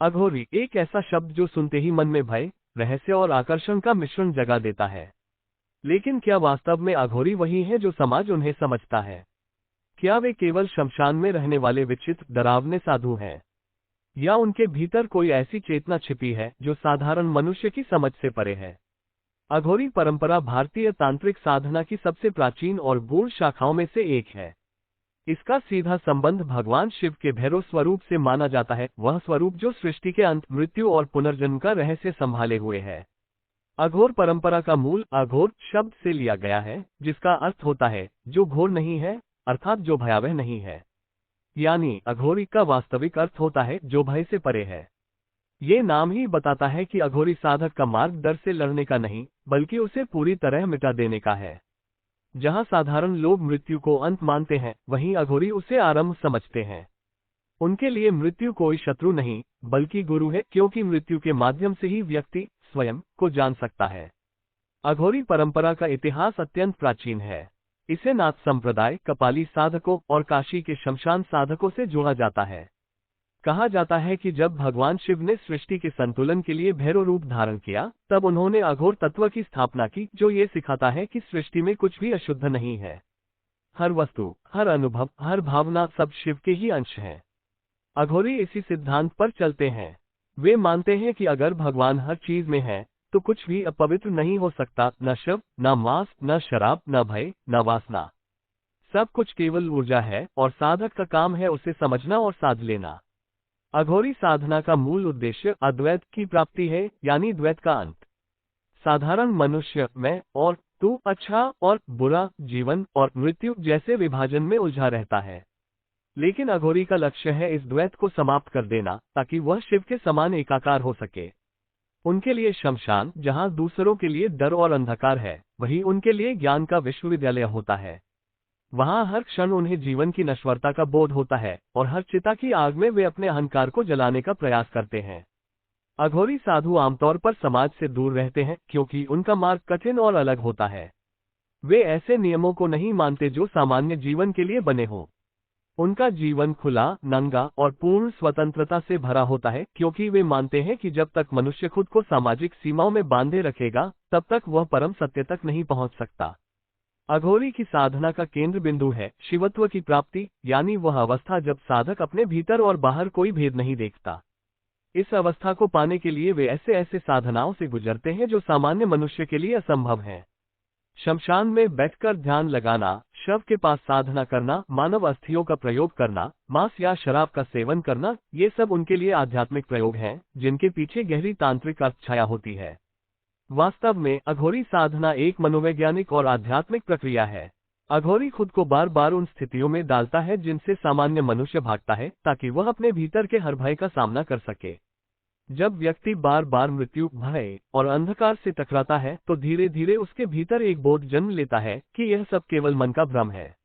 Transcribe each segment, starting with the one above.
अघोरी एक ऐसा शब्द जो सुनते ही मन में भय, रहस्य और आकर्षण का मिश्रण जगा देता है। लेकिन क्या वास्तव में अघोरी वही है जो समाज उन्हें समझता है? क्या वे केवल शमशान में रहने वाले विचित्र डरावने साधु हैं, या उनके भीतर कोई ऐसी चेतना छिपी है जो साधारण मनुष्य की समझ से परे है? अघोरी परंपरा भारतीय तांत्रिक साधना की सबसे प्राचीन और गूढ़ शाखाओं में से एक है। इसका सीधा संबंध भगवान शिव के भैरव स्वरूप से माना जाता है, वह स्वरूप जो सृष्टि के अंत, मृत्यु और पुनर्जन्म का रहस्य संभाले हुए है। अघोर परंपरा का मूल अघोर शब्द से लिया गया है, जिसका अर्थ होता है जो घोर नहीं है, अर्थात जो भयावह नहीं है। यानी अघोरी का वास्तविक अर्थ होता है जो भय से परे है। ये नाम ही बताता है कि अघोरी साधक का मार्ग डर से लड़ने का नहीं, बल्कि उसे पूरी तरह मिटा देने का है। जहाँ साधारण लोग मृत्यु को अंत मानते हैं, वहीं अघोरी उसे आरंभ समझते हैं। उनके लिए मृत्यु कोई शत्रु नहीं, बल्कि गुरु है, क्योंकि मृत्यु के माध्यम से ही व्यक्ति स्वयं को जान सकता है। अघोरी परंपरा का इतिहास अत्यंत प्राचीन है। इसे नाथ संप्रदाय, कपाली साधकों और काशी के शमशान साधकों से जोड़ा जाता है। कहा जाता है कि जब भगवान शिव ने सृष्टि के संतुलन के लिए भैरव रूप धारण किया, तब उन्होंने अघोर तत्व की स्थापना की, जो ये सिखाता है कि सृष्टि में कुछ भी अशुद्ध नहीं है। हर वस्तु, हर अनुभव, हर भावना सब शिव के ही अंश हैं। अघोरी इसी सिद्धांत पर चलते हैं। वे मानते हैं कि अगर भगवान हर चीज में है, तो कुछ भी अपवित्र नहीं हो सकता, न शव, न मांस, न शराब, न भय, न वासना। सब कुछ केवल ऊर्जा है, और साधक का काम है उसे समझना और साध लेना। अघोरी साधना का मूल उद्देश्य अद्वैत की प्राप्ति है, यानी द्वैत का अंत। साधारण मनुष्य मैं और तू, अच्छा और बुरा, जीवन और मृत्यु जैसे विभाजन में उलझा रहता है। लेकिन अघोरी का लक्ष्य है इस द्वैत को समाप्त कर देना, ताकि वह शिव के समान एकाकार हो सके। उनके लिए शमशान, जहां दूसरों के लिए डर और अंधकार है, वही उनके लिए ज्ञान का विश्वविद्यालय होता है। वहां हर क्षण उन्हें जीवन की नश्वरता का बोध होता है, और हर चिता की आग में वे अपने अहंकार को जलाने का प्रयास करते हैं। अघोरी साधु आमतौर पर समाज से दूर रहते हैं, क्योंकि उनका मार्ग कठिन और अलग होता है। वे ऐसे नियमों को नहीं मानते जो सामान्य जीवन के लिए बने हों। उनका जीवन खुला, नंगा और पूर्ण स्वतंत्रता से भरा होता है, क्योंकि वे मानते हैं कि जब तक मनुष्य खुद को सामाजिक सीमाओं में बांधे रखेगा, तब तक वह परम सत्य तक नहीं पहुंच सकता। अघोरी की साधना का केंद्र बिंदु है शिवत्व की प्राप्ति, यानी वह अवस्था जब साधक अपने भीतर और बाहर कोई भेद नहीं देखता। इस अवस्था को पाने के लिए वे ऐसे ऐसे साधनाओं से गुजरते हैं जो सामान्य मनुष्य के लिए असंभव हैं। शमशान में बैठकर ध्यान लगाना, शव के पास साधना करना, मानव अस्थियों का प्रयोग करना, मांस या शराब का सेवन करना, ये सब उनके लिए आध्यात्मिक प्रयोग हैं, जिनके पीछे गहरी तांत्रिक अर्थ छाया होती है। वास्तव में अघोरी साधना एक मनोवैज्ञानिक और आध्यात्मिक प्रक्रिया है। अघोरी खुद को बार बार उन स्थितियों में डालता है जिनसे सामान्य मनुष्य भागता है, ताकि वह अपने भीतर के हर भय का सामना कर सके। जब व्यक्ति बार बार मृत्यु, भय और अंधकार से टकराता है, तो धीरे धीरे उसके भीतर एक बोध जन्म लेता है कि यह सब केवल मन का भ्रम है।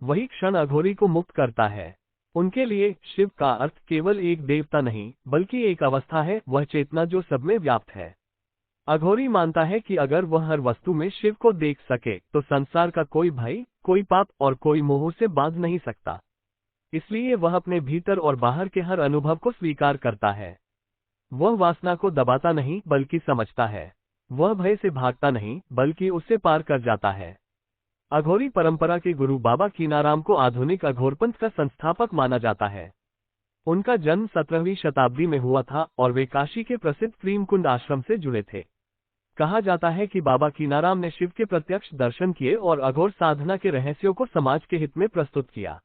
वही क्षण अघोरी को मुक्त करता है। उनके लिए शिव का अर्थ केवल एक देवता नहीं, बल्कि एक अवस्था है, वह चेतना जो सब में व्याप्त है। अघोरी मानता है कि अगर वह हर वस्तु में शिव को देख सके, तो संसार का कोई भय, कोई पाप और कोई मोह उसे बांध नहीं सकता। इसलिए वह अपने भीतर और बाहर के हर अनुभव को स्वीकार करता है। वह वासना को दबाता नहीं, बल्कि समझता है। वह भय से भागता नहीं, बल्कि उससे पार कर जाता है। अघोरी परंपरा के गुरु बाबा कीनाराम को आधुनिक अघोरपंथ का संस्थापक माना जाता है। उनका जन्म 17वीं शताब्दी में हुआ था और वे काशी के प्रसिद्ध प्रेमकुंड आश्रम से जुड़े थे। कहा जाता है कि बाबा कीनाराम ने शिव के प्रत्यक्ष दर्शन किए और अघोर साधना के रहस्यों को समाज के हित में प्रस्तुत किया।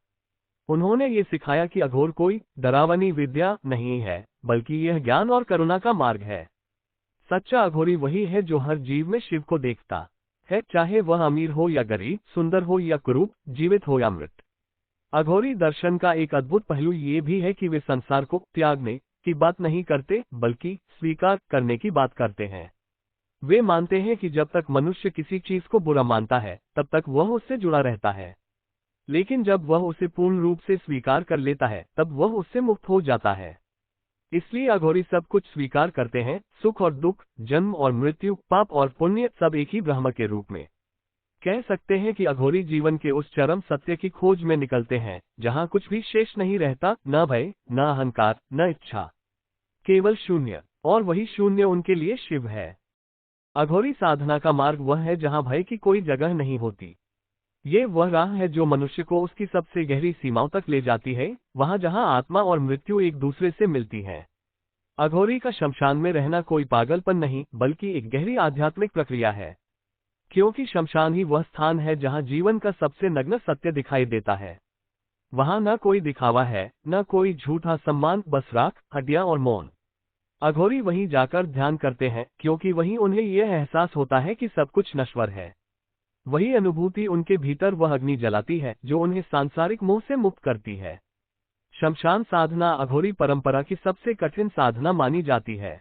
उन्होंने ये सिखाया कि अघोर कोई डरावनी विद्या नहीं है, बल्कि यह ज्ञान और करुणा का मार्ग है। सच्चा अघोरी वही है जो हर जीव में शिव को देखता है, चाहे वह अमीर हो या गरीब, सुंदर हो या कुरूप, जीवित हो या मृत। अघोरी दर्शन का एक अद्भुत पहलू ये भी है कि वे संसार को त्यागने की बात नहीं करते, बल्कि स्वीकार करने की बात करते हैं। वे मानते हैं कि जब तक मनुष्य किसी चीज को बुरा मानता है, तब तक वह उससे जुड़ा रहता है। लेकिन जब वह उसे पूर्ण रूप से स्वीकार कर लेता है, तब वह उससे मुक्त हो जाता है। इसलिए अघोरी सब कुछ स्वीकार करते हैं, सुख और दुख, जन्म और मृत्यु, पाप और पुण्य, सब एक ही ब्रह्म के रूप में। कह सकते हैं कि अघोरी जीवन के उस चरम सत्य की खोज में निकलते हैं, जहां कुछ भी शेष नहीं रहता, न भय, न अहंकार, न इच्छा, केवल शून्य, और वही शून्य उनके लिए शिव है। अघोरी साधना का मार्ग वह है जहाँ भय की कोई जगह नहीं होती। ये वह राह है जो मनुष्य को उसकी सबसे गहरी सीमाओं तक ले जाती है, वहाँ जहाँ आत्मा और मृत्यु एक दूसरे से मिलती है। अघोरी का शमशान में रहना कोई पागलपन नहीं, बल्कि एक गहरी आध्यात्मिक प्रक्रिया है, क्योंकि शमशान ही वह स्थान है जहाँ जीवन का सबसे नग्न सत्य दिखाई देता है। वहाँ न कोई दिखावा है, न कोई झूठा सम्मान, बस राख, हड्डियां और मौन। अघोरी वहीं जाकर ध्यान करते हैं, क्योंकि वहीं उन्हें यह एहसास होता है कि सब कुछ नश्वर है। वही अनुभूति उनके भीतर वह अग्नि जलाती है जो उन्हें सांसारिक मोह से मुक्त करती है। शमशान साधना अघोरी परंपरा की सबसे कठिन साधना मानी जाती है।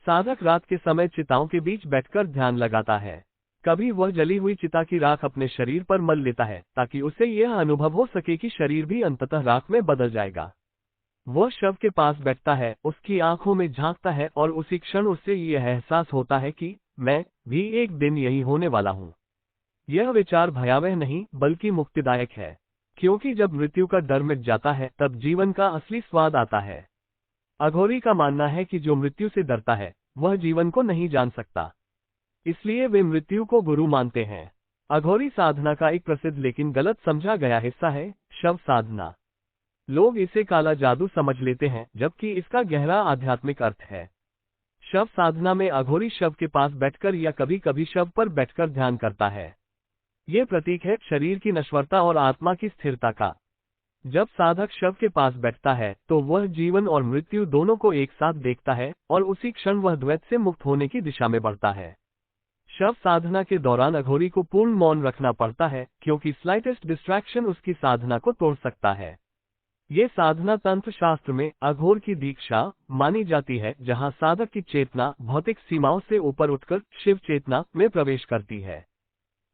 साधक रात के समय चिताओं के बीच बैठकर ध्यान लगाता है। कभी वह जली हुई चिता की राख अपने शरीर पर मल लेता है, ताकि उसे यह अनुभव हो सके कि शरीर भी अंततः राख में बदल जाएगा। वह शव के पास बैठता है, उसकी आंखों में झांकता है, और उसी क्षण उसे यह एहसास होता है कि मैं भी एक दिन यही होने वाला हूँ। यह विचार भयावह नहीं, बल्कि मुक्तिदायक है, क्योंकि जब मृत्यु का डर मिट जाता है तब जीवन का असली स्वाद आता है। अघोरी का मानना है कि जो मृत्यु से डरता है वह जीवन को नहीं जान सकता, इसलिए वे मृत्यु को गुरु मानते हैं। अघोरी साधना का एक प्रसिद्ध लेकिन गलत समझा गया हिस्सा है शव साधना। लोग इसे काला जादू समझ लेते हैं, जबकि इसका गहरा आध्यात्मिक अर्थ है। शव साधना में अघोरी शव के पास बैठकर या कभी कभी शव पर बैठकर ध्यान करता है। ये प्रतीक है शरीर की नश्वरता और आत्मा की स्थिरता का। जब साधक शव के पास बैठता है तो वह जीवन और मृत्यु दोनों को एक साथ देखता है, और उसी क्षण वह द्वैत से मुक्त होने की दिशा में बढ़ता है। शव साधना के दौरान अघोरी को पूर्ण मौन रखना पड़ता है, क्योंकि स्लाइटेस्ट डिस्ट्रैक्शन उसकी साधना को तोड़ सकता है। ये साधना तंत्र शास्त्र में अघोर की दीक्षा मानी जाती है, जहाँ साधक की चेतना भौतिक सीमाओं से ऊपर उठकर शिव चेतना में प्रवेश करती है।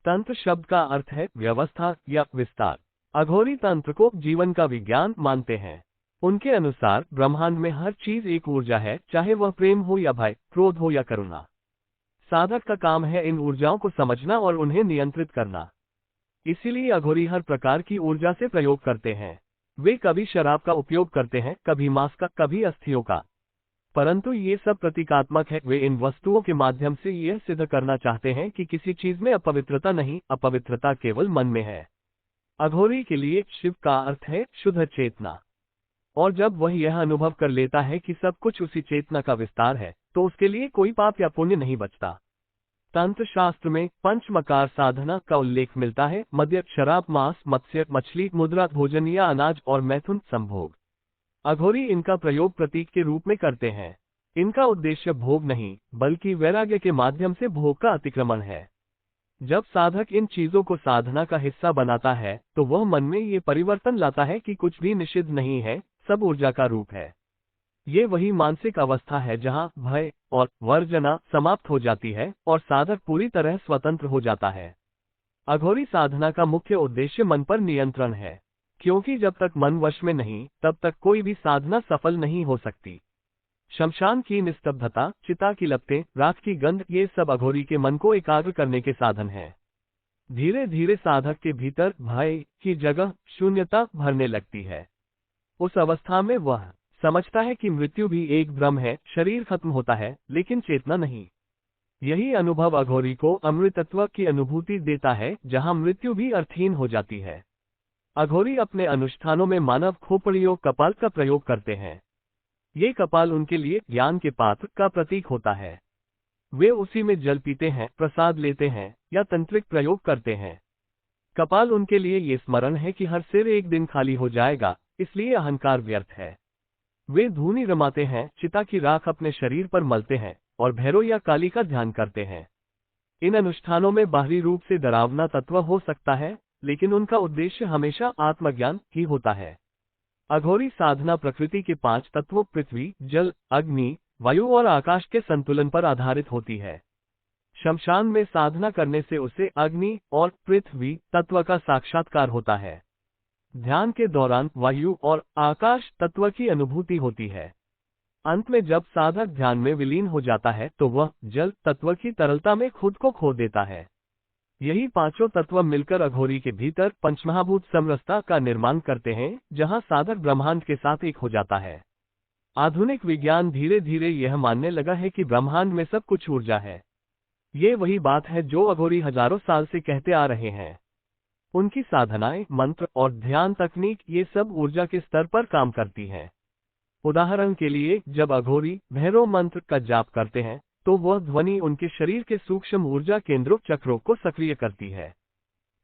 तंत्र शब्द का अर्थ है व्यवस्था या विस्तार। अघोरी तंत्र को जीवन का विज्ञान मानते हैं। उनके अनुसार ब्रह्मांड में हर चीज एक ऊर्जा है, चाहे वह प्रेम हो या भय, क्रोध हो या करुणा। साधक का काम है इन ऊर्जाओं को समझना और उन्हें नियंत्रित करना। इसीलिए अघोरी हर प्रकार की ऊर्जा से प्रयोग करते हैं। वे कभी शराब का उपयोग करते हैं, कभी मांस का, कभी अस्थियों का, परंतु ये सब प्रतीकात्मक है। वे इन वस्तुओं के माध्यम से यह सिद्ध करना चाहते हैं कि किसी चीज में अपवित्रता नहीं, अपवित्रता केवल मन में है। अघोरी के लिए शिव का अर्थ है शुद्ध चेतना, और जब वह यह अनुभव कर लेता है कि सब कुछ उसी चेतना का विस्तार है, तो उसके लिए कोई पाप या पुण्य नहीं बचता। तंत्र शास्त्र में पंचमकार साधना का उल्लेख मिलता है: मद्य, शराब, मांस, मत्स्य, मछली, मुद्रा, भोजन या अनाज और मैथुन, संभोग। अघोरी इनका प्रयोग प्रतीक के रूप में करते हैं। इनका उद्देश्य भोग नहीं, बल्कि वैराग्य के माध्यम से भोग का अतिक्रमण है। जब साधक इन चीजों को साधना का हिस्सा बनाता है, तो वह मन में ये परिवर्तन लाता है कि कुछ भी निषिद्ध नहीं है, सब ऊर्जा का रूप है। ये वही मानसिक अवस्था है जहां भय और वर्जना समाप्त हो जाती है और साधक पूरी तरह स्वतंत्र हो जाता है। अघोरी साधना का मुख्य उद्देश्य मन पर नियंत्रण है, क्योंकि जब तक मन वश में नहीं, तब तक कोई भी साधना सफल नहीं हो सकती। शमशान की निस्तब्धता, चिता की लपटें, राख की गंध, ये सब अघोरी के मन को एकाग्र करने के साधन हैं। धीरे धीरे साधक के भीतर भय की जगह शून्यता भरने लगती है। उस अवस्था में वह समझता है कि मृत्यु भी एक भ्रम है, शरीर खत्म होता है लेकिन चेतना नहीं। यही अनुभव अघोरी को अमृतत्व की अनुभूति देता है, जहां मृत्यु भी अर्थहीन हो जाती है। अघोरी अपने अनुष्ठानों में मानव खोपड़ियों कपाल का प्रयोग करते हैं। ये कपाल उनके लिए ज्ञान के पात्र का प्रतीक होता है। वे उसी में जल पीते हैं, प्रसाद लेते हैं या तंत्रिक प्रयोग करते हैं। कपाल उनके लिए ये स्मरण है कि हर सिर एक दिन खाली हो जाएगा, इसलिए अहंकार व्यर्थ है। वे धूनी रमाते हैं, चिता की राख अपने शरीर पर मलते हैं और भैरव या काली का ध्यान करते हैं। इन अनुष्ठानों में बाहरी रूप से डरावना तत्व हो सकता है, लेकिन उनका उद्देश्य हमेशा आत्मज्ञान ही होता है। अघोरी साधना प्रकृति के 5 तत्वों पृथ्वी, जल, अग्नि, वायु और आकाश के संतुलन पर आधारित होती है। शमशान में साधना करने से उसे अग्नि और पृथ्वी तत्व का साक्षात्कार होता है। ध्यान के दौरान वायु और आकाश तत्व की अनुभूति होती है। अंत में जब साधक ध्यान में विलीन हो जाता है तो वह जल तत्व की तरलता में खुद को खो देता है। यही पांचों तत्व मिलकर अघोरी के भीतर पंचमहाभूत समरसता का निर्माण करते हैं, जहां साधक ब्रह्मांड के साथ एक हो जाता है। आधुनिक विज्ञान धीरे धीरे यह मानने लगा है कि ब्रह्मांड में सब कुछ ऊर्जा है। ये वही बात है जो अघोरी हजारों साल से कहते आ रहे हैं। उनकी साधनाएं, मंत्र और ध्यान तकनीक ये सब ऊर्जा के स्तर पर काम करती हैं। उदाहरण के लिए, जब अघोरी भैरव मंत्र का जाप करते हैं तो वह ध्वनि उनके शरीर के सूक्ष्म ऊर्जा केंद्रों चक्रों को सक्रिय करती है।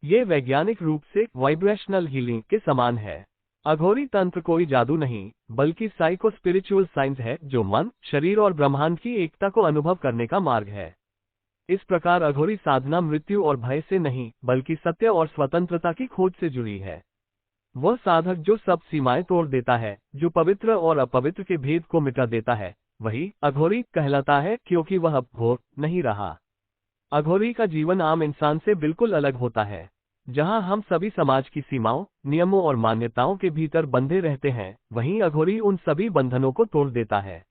ये वैज्ञानिक रूप से वाइब्रेशनल हीलिंग के समान है। अघोरी तंत्र कोई जादू नहीं, बल्कि साइको स्पिरिचुअल साइंस है जो मन, शरीर और ब्रह्मांड की एकता को अनुभव करने का मार्ग है। इस प्रकार अघोरी साधना मृत्यु और भय से नहीं, बल्कि सत्य और स्वतंत्रता की खोज से जुड़ी है। वह साधक जो सब सीमाएं तोड़ देता है, जो पवित्र और अपवित्र के भेद को मिटा देता है, वही अघोरी कहलाता है, क्योंकि वह अब घोर नहीं रहा। अघोरी का जीवन आम इंसान से बिल्कुल अलग होता है। जहां हम सभी समाज की सीमाओं, नियमों और मान्यताओं के भीतर बंधे रहते हैं, वहीं अघोरी उन सभी बंधनों को तोड़ देता है।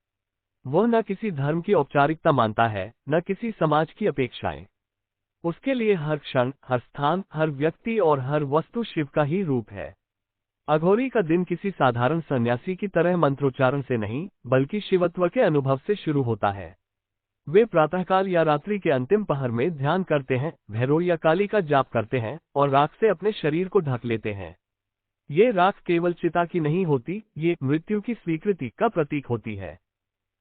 वह न किसी धर्म की औपचारिकता मानता है, न किसी समाज की अपेक्षाएं। उसके लिए हर क्षण, हर स्थान, हर व्यक्ति और हर वस्तु शिव का ही रूप है। अघोरी का दिन किसी साधारण सन्यासी की तरह मंत्रोच्चारण से नहीं, बल्कि शिवत्व के अनुभव से शुरू होता है। वे प्रातःकाल या रात्रि के अंतिम पहर में ध्यान करते हैं, भैरव या काली का जाप करते हैं और राख से अपने शरीर को ढक लेते हैं। ये राख केवल चिता की नहीं होती, ये मृत्यु की स्वीकृति का प्रतीक होती है।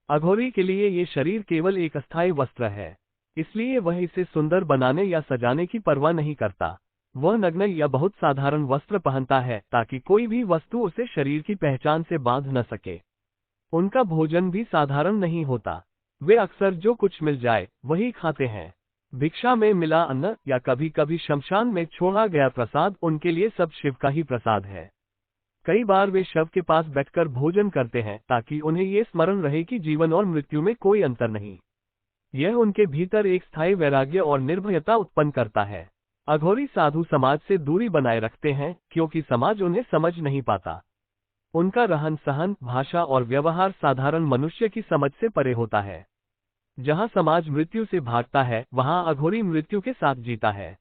अघोरी के लिए ये शरीर केवल एक अस्थायी वस्त्र है, इसलिए वह इसे सुंदर बनाने या सजाने की परवाह नहीं करता। वह नग्न या बहुत साधारण वस्त्र पहनता है ताकि कोई भी वस्तु उसे शरीर की पहचान से बांध न सके। उनका भोजन भी साधारण नहीं होता। वे अक्सर जो कुछ मिल जाए वही खाते हैं। भिक्षा में मिला अन्न या कभी कभी शमशान में छोड़ा गया प्रसाद उनके लिए सब शिव का ही प्रसाद है। कई बार वे शव के पास बैठकर भोजन करते हैं ताकि उन्हें ये स्मरण रहे कि जीवन और मृत्यु में कोई अंतर नहीं। यह उनके भीतर एक स्थायी वैराग्य और निर्भयता उत्पन्न करता है। अघोरी साधु समाज से दूरी बनाए रखते हैं क्योंकि समाज उन्हें समझ नहीं पाता। उनका रहन सहन, भाषा और व्यवहार साधारण मनुष्य की समझ से परे होता है। जहां समाज मृत्यु से भागता है, वहां अघोरी मृत्यु के साथ जीता है।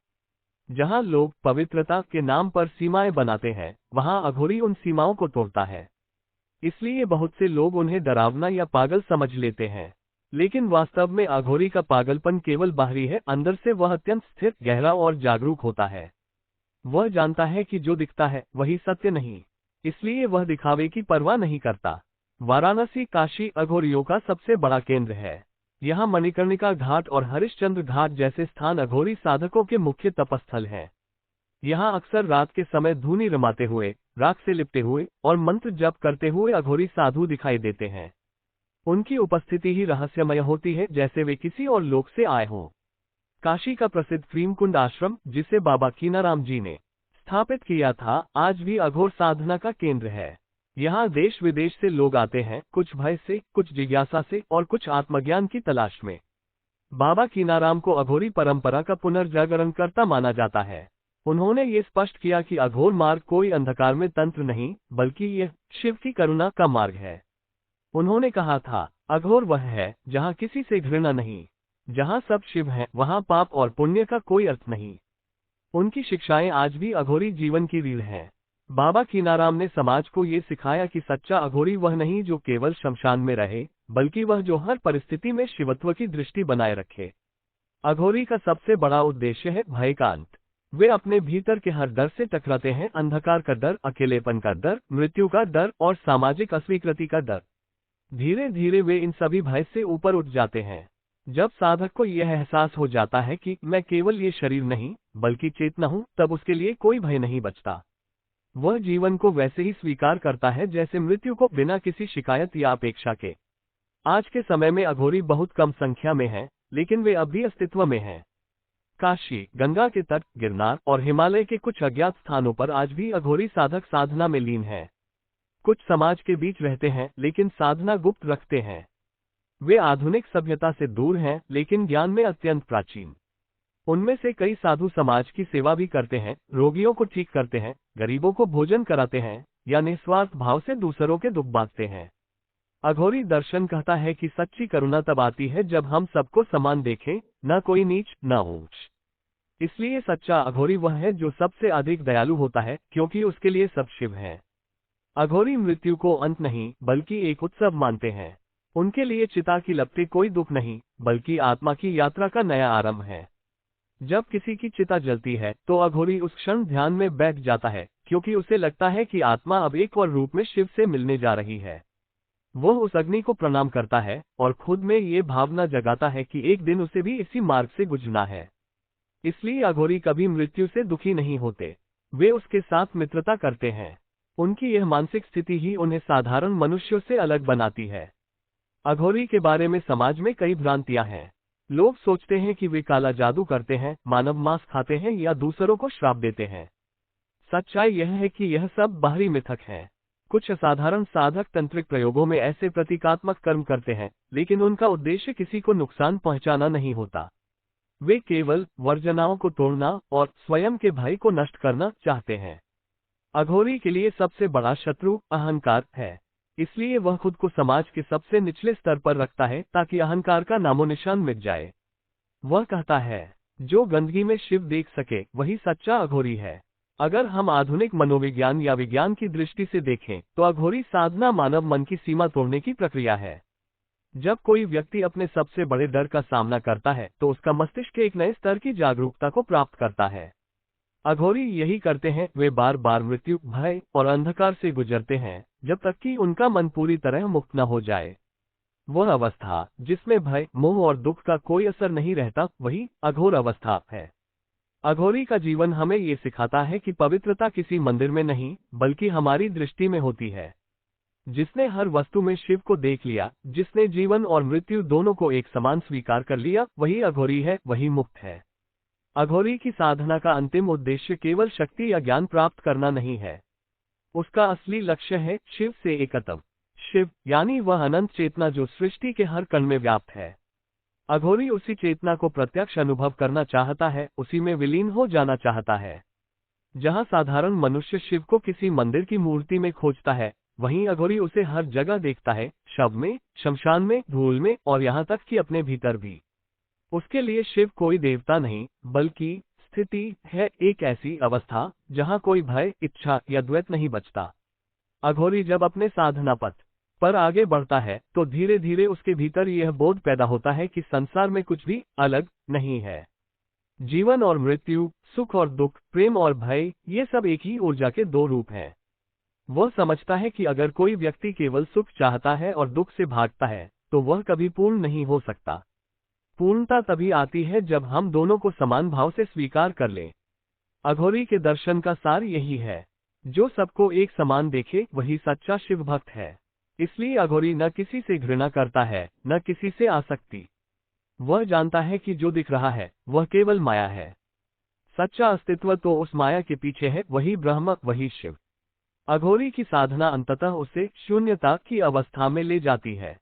जहां लोग पवित्रता के नाम पर सीमाएं बनाते हैं, वहां अघोरी उन सीमाओं को तोड़ता है। इसलिए बहुत से लोग उन्हें डरावना या पागल समझ लेते हैं, लेकिन वास्तव में अघोरी का पागलपन केवल बाहरी है। अंदर से वह अत्यंत स्थिर, गहरा और जागरूक होता है। वह जानता है कि जो दिखता है वही सत्य नहीं, इसलिए वह दिखावे की परवाह नहीं करता। वाराणसी काशी अघोरियों का सबसे बड़ा केंद्र है। यहाँ मणिकर्णिका घाट और हरिश्चंद्र घाट जैसे स्थान अघोरी साधकों के मुख्य तपस्थल हैं। यहाँ अक्सर रात के समय धूनी रमाते हुए, राख से लिपटे हुए और मंत्र जप करते हुए अघोरी साधु दिखाई देते हैं। उनकी उपस्थिति ही रहस्यमय होती है, जैसे वे किसी और लोक से आए हों। काशी का प्रसिद्ध क्रीमकुंड आश्रम, जिसे बाबा कीनाराम जी ने स्थापित किया था, आज भी अघोर साधना का केंद्र है। यहाँ देश विदेश से लोग आते हैं, कुछ भय से, कुछ जिज्ञासा से और कुछ आत्मज्ञान की तलाश में। बाबा कीनाराम को अघोरी परंपरा का पुनर्जागरण करता माना जाता है। उन्होंने ये स्पष्ट किया कि अघोर मार्ग कोई अंधकार में तंत्र नहीं, बल्कि यह शिव की करुणा का मार्ग है। उन्होंने कहा था, अघोर वह है जहाँ किसी से घृणा नहीं, जहाँ सब शिव है वहाँ पाप और पुण्य का कोई अर्थ नहीं। उनकी शिक्षाएं आज भी अघोरी जीवन की रीढ़ हैं। बाबा कीनाराम ने समाज को ये सिखाया कि सच्चा अघोरी वह नहीं जो केवल शमशान में रहे, बल्कि वह जो हर परिस्थिति में शिवत्व की दृष्टि बनाए रखे। अघोरी का सबसे बड़ा उद्देश्य है भय का अंत। वे अपने भीतर के हर डर से टकराते हैं, अंधकार का डर, अकेलेपन का डर, मृत्यु का डर और सामाजिक अस्वीकृति का डर। धीरे धीरे वे इन सभी भय से ऊपर उठ जाते हैं। जब साधक को यह एहसास हो जाता है कि मैं केवल ये शरीर नहीं, बल्कि चेतना हूँ, तब उसके लिए कोई भय नहीं बचता। वह जीवन को वैसे ही स्वीकार करता है जैसे मृत्यु को, बिना किसी शिकायत या अपेक्षा के। आज के समय में अघोरी बहुत कम संख्या में हैं, लेकिन वे अब भी अस्तित्व में हैं। काशी, गंगा के तट, गिरनार और हिमालय के कुछ अज्ञात स्थानों पर आज भी अघोरी साधक साधना में लीन हैं। कुछ समाज के बीच रहते हैं, लेकिन साधना गुप्त रखते हैं। वे आधुनिक सभ्यता से दूर हैं, लेकिन ज्ञान में अत्यंत प्राचीन। उनमें से कई साधु समाज की सेवा भी करते हैं, रोगियों को ठीक करते हैं, गरीबों को भोजन कराते हैं या निस्वार्थ भाव से दूसरों के दुख बांटते हैं। अघोरी दर्शन कहता है कि सच्ची करुणा तब आती है जब हम सबको समान देखें, न कोई नीच न ऊंच। इसलिए सच्चा अघोरी वह है जो सबसे अधिक दयालु होता है, क्योंकि उसके लिए सब शिव है। अघोरी मृत्यु को अंत नहीं बल्कि एक उत्सव मानते हैं। उनके लिए चिता की लपटें कोई दुख नहीं बल्कि आत्मा की यात्रा का नया आरंभ है। जब किसी की चिता जलती है तो अघोरी उस क्षण ध्यान में बैठ जाता है, क्योंकि उसे लगता है कि आत्मा अब एक और रूप में शिव से मिलने जा रही है। वह उस अग्नि को प्रणाम करता है और खुद में ये भावना जगाता है कि एक दिन उसे भी इसी मार्ग से गुजरना है। इसलिए अघोरी कभी मृत्यु से दुखी नहीं होते, वे उसके साथ मित्रता करते हैं। उनकी यह मानसिक स्थिति ही उन्हें साधारण मनुष्यों से अलग बनाती है। अघोरी के बारे में समाज में कई भ्रांतियां हैं। लोग सोचते हैं कि वे काला जादू करते हैं, मानव मांस खाते हैं या दूसरों को श्राप देते हैं। सच्चाई यह है कि यह सब बाहरी मिथक है। कुछ असाधारण साधक तंत्रिक प्रयोगों में ऐसे प्रतीकात्मक कर्म करते हैं, लेकिन उनका उद्देश्य किसी को नुकसान पहुंचाना नहीं होता। वे केवल वर्जनाओं को तोड़ना और स्वयं के भय को नष्ट करना चाहते हैं। अघोरी के लिए सबसे बड़ा शत्रु अहंकार है, इसलिए वह खुद को समाज के सबसे निचले स्तर पर रखता है ताकि अहंकार का नामोनिशान मिट जाए। वह कहता है, जो गंदगी में शिव देख सके वही सच्चा अघोरी है। अगर हम आधुनिक मनोविज्ञान या विज्ञान की दृष्टि से देखें तो अघोरी साधना मानव मन की सीमा तोड़ने की प्रक्रिया है। जब कोई व्यक्ति अपने सबसे बड़े डर का सामना करता है तो उसका मस्तिष्क एक नए स्तर की जागरूकता को प्राप्त करता है। अघोरी यही करते हैं, वे बार बार मृत्यु, भय और अंधकार से गुजरते हैं जब तक कि उनका मन पूरी तरह मुक्त न हो जाए। वह अवस्था जिसमें भय, मोह और दुख का कोई असर नहीं रहता, वही अघोर अवस्था है। अघोरी का जीवन हमें ये सिखाता है कि पवित्रता किसी मंदिर में नहीं बल्कि हमारी दृष्टि में होती है। जिसने हर वस्तु में शिव को देख लिया, जिसने जीवन और मृत्यु दोनों को एक समान स्वीकार कर लिया, वही अघोरी है, वही मुक्त है। अघोरी की साधना का अंतिम उद्देश्य केवल शक्ति या ज्ञान प्राप्त करना नहीं है। उसका असली लक्ष्य है शिव से एकत्व। शिव यानी वह अनंत चेतना जो सृष्टि के हर कण में व्याप्त है। अघोरी उसी चेतना को प्रत्यक्ष अनुभव करना चाहता है, उसी में विलीन हो जाना चाहता है। जहाँ साधारण मनुष्य शिव को किसी मंदिर की मूर्ति में खोजता है, वहीं अघोरी उसे हर जगह देखता है, शव में, शमशान में, धूल में और यहाँ तक कि अपने भीतर भी। उसके लिए शिव कोई देवता नहीं बल्कि स्थिति है, एक ऐसी अवस्था जहाँ कोई भय, इच्छा या द्वैत नहीं बचता। अघोरी जब अपने साधना पथ पर आगे बढ़ता है तो धीरे धीरे उसके भीतर यह बोध पैदा होता है कि संसार में कुछ भी अलग नहीं है। जीवन और मृत्यु, सुख और दुख, प्रेम और भय, ये सब एक ही ऊर्जा के दो रूप हैं। वह समझता है कि अगर कोई व्यक्ति केवल सुख चाहता है और दुख से भागता है तो वह कभी पूर्ण नहीं हो सकता। पूर्णता तभी आती है जब हम दोनों को समान भाव से स्वीकार कर लें। अघोरी के दर्शन का सार यही है, जो सबको एक समान देखे वही सच्चा शिव भक्त है। इसलिए अघोरी न किसी से घृणा करता है, न किसी से आसक्ति। वह जानता है कि जो दिख रहा है वह केवल माया है। सच्चा अस्तित्व तो उस माया के पीछे है, वही ब्रह्म, वही शिव। अघोरी की साधना अंततः उसे शून्यता की अवस्था में ले जाती है।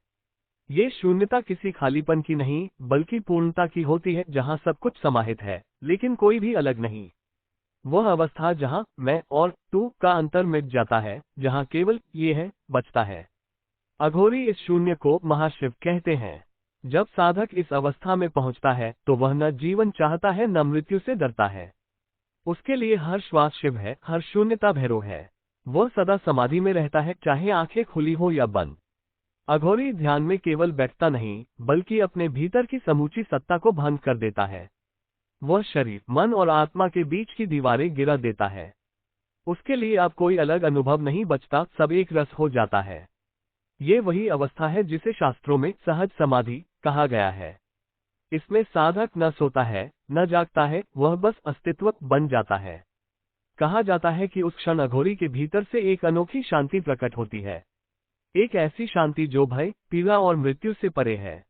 ये शून्यता किसी खालीपन की नहीं बल्कि पूर्णता की होती है, जहाँ सब कुछ समाहित है लेकिन कोई भी अलग नहीं। वह अवस्था जहाँ मैं और तू का अंतर मिट जाता है, जहाँ केवल ये है बचता है। अघोरी इस शून्य को महाशिव कहते हैं। जब साधक इस अवस्था में पहुंचता है तो वह न जीवन चाहता है न मृत्यु से डरता है। उसके लिए हर श्वास शिव है, हर शून्यता भैरव है। वह सदा समाधि में रहता है, चाहे आंखें खुली हो या बंद। अघोरी ध्यान में केवल बैठता नहीं बल्कि अपने भीतर की समूची सत्ता को भंग कर देता है। वह शरीर, मन और आत्मा के बीच की दीवारें गिरा देता है। उसके लिए अब कोई अलग अनुभव नहीं बचता, सब एक रस हो जाता है। ये वही अवस्था है जिसे शास्त्रों में सहज समाधि कहा गया है। इसमें साधक न सोता है न जागता है, वह बस अस्तित्व बन जाता है। कहा जाता है कि उस क्षण अघोरी के भीतर से एक अनोखी शांति प्रकट होती है, एक ऐसी शांति जो भय, पीड़ा और मृत्यु से परे है।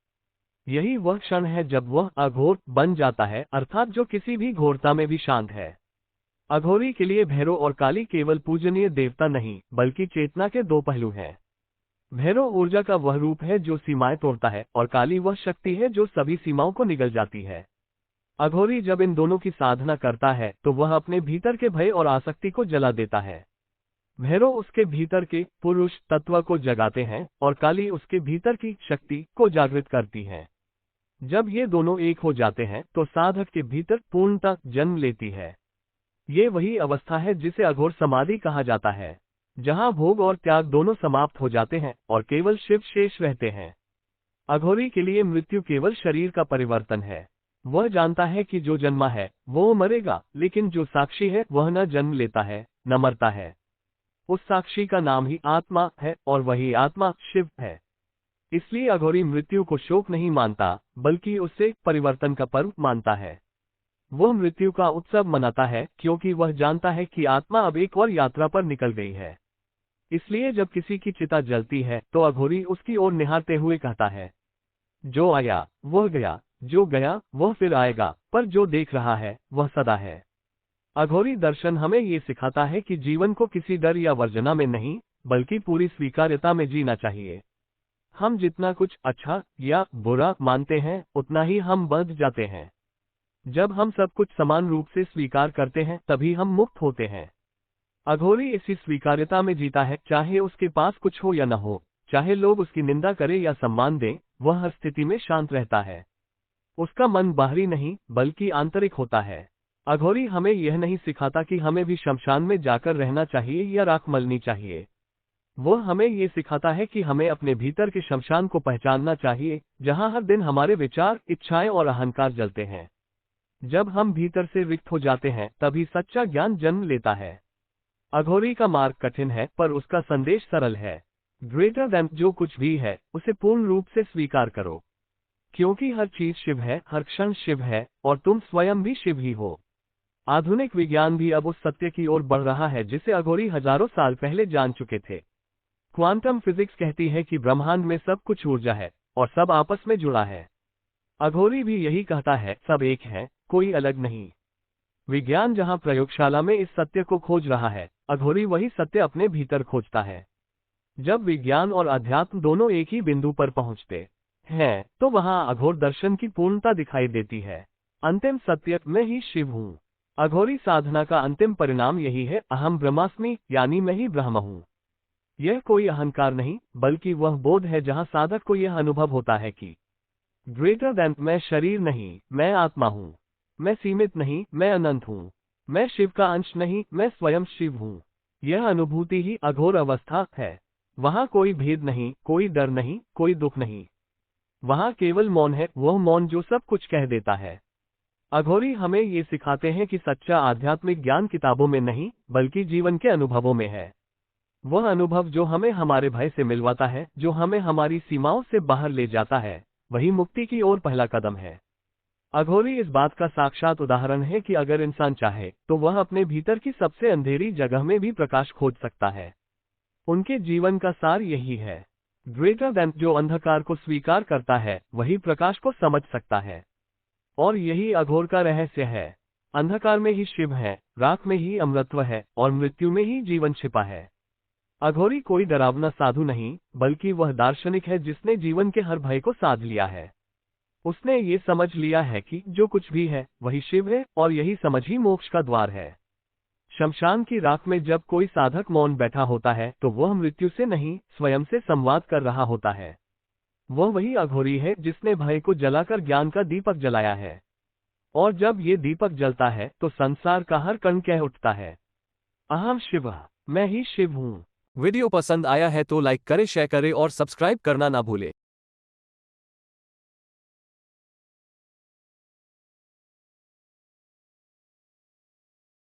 यही वह क्षण है जब वह अघोर बन जाता है, अर्थात जो किसी भी घोरता में भी शांत है। अघोरी के लिए भैरव और काली केवल पूजनीय देवता नहीं बल्कि चेतना के दो पहलू हैं। भैरव ऊर्जा का वह रूप है जो सीमाएं तोड़ता है और काली वह शक्ति है जो सभी सीमाओं को निगल जाती है। अघोरी जब इन दोनों की साधना करता है तो वह अपने भीतर के भय और आसक्ति को जला देता है। भैरव उसके भीतर के पुरुष तत्व को जगाते हैं और काली उसके भीतर की शक्ति को जागृत करती है। जब ये दोनों एक हो जाते हैं तो साधक के भीतर पूर्णता जन्म लेती है। ये वही अवस्था है जिसे अघोर समाधि कहा जाता है। जहां भोग और त्याग दोनों समाप्त हो जाते हैं और केवल शिव शेष रहते हैं। अघोरी के लिए मृत्यु केवल शरीर का परिवर्तन है। वह जानता है कि जो जन्मा है वो मरेगा, लेकिन जो साक्षी है वह न जन्म लेता है न मरता है। उस साक्षी का नाम ही आत्मा है और वही आत्मा शिव है। इसलिए अघोरी मृत्यु को शोक नहीं मानता, बल्कि उससे परिवर्तन का पर्व मानता है। वह मृत्यु का उत्सव मनाता है क्योंकि वह जानता है कि आत्मा अब एक और यात्रा पर निकल गई है। इसलिए जब किसी की चिता जलती है तो अघोरी उसकी ओर निहारते हुए कहता है, जो आया वह गया, जो गया वह फिर आएगा, पर जो देख रहा है वह सदा है। अघोरी दर्शन हमें ये सिखाता है कि जीवन को किसी डर या वर्जना में नहीं, बल्कि पूरी स्वीकार्यता में जीना चाहिए। हम जितना कुछ अच्छा या बुरा मानते हैं उतना ही हम बंध जाते हैं। जब हम सब कुछ समान रूप से स्वीकार करते हैं तभी हम मुक्त होते हैं। अघोरी इसी स्वीकार्यता में जीता है, चाहे उसके पास कुछ हो या न हो, चाहे लोग उसकी निंदा करें या सम्मान दें, वह हर स्थिति में शांत रहता है। उसका मन बाहरी नहीं बल्कि आंतरिक होता है। अघोरी हमें यह नहीं सिखाता कि हमें भी शमशान में जाकर रहना चाहिए या राख मलनी चाहिए। वह हमें ये सिखाता है कि हमें अपने भीतर के शमशान को पहचानना चाहिए, जहां हर दिन हमारे विचार, इच्छाएं और अहंकार जलते हैं। जब हम भीतर से रिक्त हो जाते हैं तभी सच्चा ज्ञान जन्म लेता है। अघोरी का मार्ग कठिन है पर उसका संदेश सरल है। ग्रेटर देन जो कुछ भी है उसे पूर्ण रूप से स्वीकार करो, क्योंकि हर चीज शिव है, हर क्षण शिव है और तुम स्वयं भी शिव ही हो। आधुनिक विज्ञान भी अब उस सत्य की ओर बढ़ रहा है जिसे अघोरी हजारों साल पहले जान चुके थे। क्वांटम फिजिक्स कहती है कि ब्रह्मांड में सब कुछ ऊर्जा है और सब आपस में जुड़ा है। अघोरी भी यही कहता है, सब एक है, कोई अलग नहीं। विज्ञान जहां प्रयोगशाला में इस सत्य को खोज रहा है, अघोरी वही सत्य अपने भीतर खोजता है। जब विज्ञान और अध्यात्म दोनों एक ही बिंदु पर पहुंचते हैं तो वहां अघोर दर्शन की पूर्णता दिखाई देती है। अंतिम सत्य, मैं ही शिव हूँ। अघोरी साधना का अंतिम परिणाम यही है, अहम ब्रह्मास्मि, यानी मैं ही ब्रह्म हूँ। यह कोई अहंकार नहीं बल्कि वह बोध है जहां साधक को यह अनुभव होता है कि ग्रेटर देन, मैं शरीर नहीं, मैं आत्मा हूँ। मैं सीमित नहीं, मैं अनंत हूँ। मैं शिव का अंश नहीं, मैं स्वयं शिव हूँ। यह अनुभूति ही अघोर अवस्था है। वहां कोई भेद नहीं, कोई डर नहीं, कोई दुख नहीं। वहां केवल मौन है, वह मौन जो सब कुछ कह देता है। अघोरी हमें ये सिखाते हैं कि सच्चा आध्यात्मिक ज्ञान किताबों में नहीं बल्कि जीवन के अनुभवों में है। वह अनुभव जो हमें हमारे भय से मिलवाता है, जो हमें हमारी सीमाओं से बाहर ले जाता है, वही मुक्ति की ओर पहला कदम है। अघोरी इस बात का साक्षात उदाहरण है कि अगर इंसान चाहे तो वह अपने भीतर की सबसे अंधेरी जगह में भी प्रकाश खोज सकता है। उनके जीवन का सार यही है, ग्रेटर देन, जो अंधकार को स्वीकार करता है वही प्रकाश को समझ सकता है। और यही अघोर का रहस्य है। अंधकार में ही शिव है, राख में ही अमृतत्व है और मृत्यु में ही जीवन छिपा है। अघोरी कोई डरावना साधु नहीं बल्कि वह दार्शनिक है जिसने जीवन के हर भय को साध लिया है। उसने ये समझ लिया है कि जो कुछ भी है वही शिव है और यही समझ ही मोक्ष का द्वार है। शमशान की राख में जब कोई साधक मौन बैठा होता है तो वह मृत्यु से नहीं, स्वयं से संवाद कर रहा होता है। वह वही अघोरी है जिसने भय को जलाकर ज्ञान का दीपक जलाया है। और जब ये दीपक जलता है तो संसार का हर कण कह उठता है, अहम शिव, मैं ही शिव हूँ। वीडियो पसंद आया है तो लाइक करें, शेयर करें और सब्सक्राइब करना ना भूलें।